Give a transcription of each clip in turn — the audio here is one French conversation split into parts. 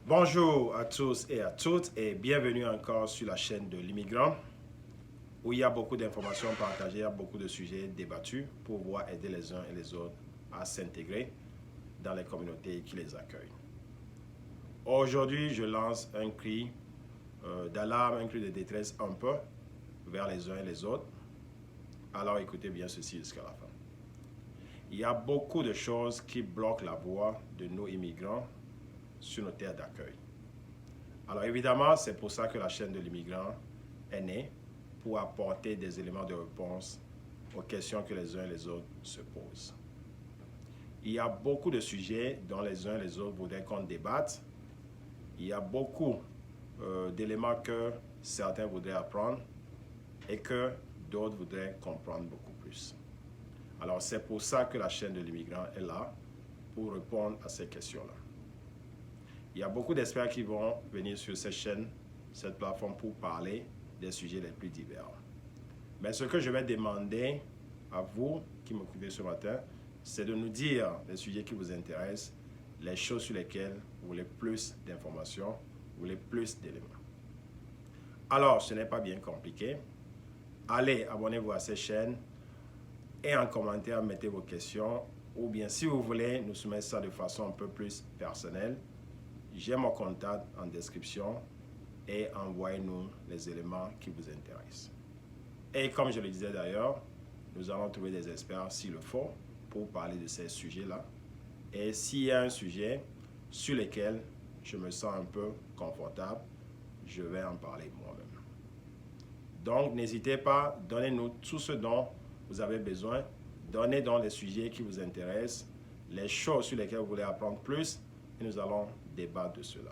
Bonjour à tous et à toutes et bienvenue encore sur la chaîne de l'immigrant où il y a beaucoup d'informations partagées, il y a beaucoup de sujets débattus pour pouvoir aider les uns et les autres à s'intégrer dans les communautés qui les accueillent. Aujourd'hui, je lance un cri d'alarme, un cri de détresse un peu vers les uns et les autres. Alors écoutez bien ceci jusqu'à la fin. Il y a beaucoup de choses qui bloquent la voie de nos immigrants sur nos terres d'accueil. Alors évidemment, c'est pour ça que la chaîne de l'immigrant est née, pour apporter des éléments de réponse aux questions que les uns et les autres se posent. Il y a beaucoup de sujets dont les uns et les autres voudraient qu'on débatte. Il y a beaucoup d'éléments que certains voudraient apprendre et que d'autres voudraient comprendre beaucoup plus. Alors c'est pour ça que la chaîne de l'immigrant est là, pour répondre à ces questions-là. Il y a beaucoup d'experts qui vont venir sur cette chaîne, cette plateforme, pour parler des sujets les plus divers. Mais ce que je vais demander à vous qui m'écoutez ce matin, c'est de nous dire les sujets qui vous intéressent, les choses sur lesquelles vous voulez plus d'informations, vous voulez plus d'éléments. Alors, ce n'est pas bien compliqué. Allez, abonnez-vous à cette chaîne et en commentaire, mettez vos questions. Ou bien, si vous voulez nous soumettre ça de façon un peu plus personnelle, j'ai mon contact en description et envoyez-nous les éléments qui vous intéressent. Et comme je le disais d'ailleurs, nous allons trouver des experts s'il le faut pour parler de ces sujets-là. Et s'il y a un sujet sur lequel je me sens un peu confortable, je vais en parler moi-même. Donc n'hésitez pas, donnez-nous tout ce dont vous avez besoin, donnez donc les sujets qui vous intéressent, les choses sur lesquelles vous voulez apprendre plus, et nous allons débattre de cela.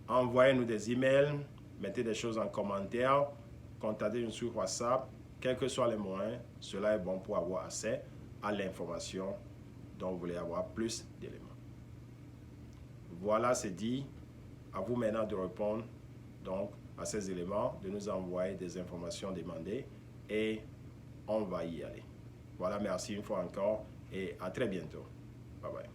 Envoyez-nous des emails, mettez des choses en commentaire, contactez-nous sur WhatsApp, quels que soient les moyens, cela est bon pour avoir accès à l'information dont vous voulez avoir plus d'éléments. Voilà, c'est dit. À vous maintenant de répondre donc à ces éléments, de nous envoyer des informations demandées et on va y aller. Voilà, merci une fois encore et à très bientôt. Bye bye.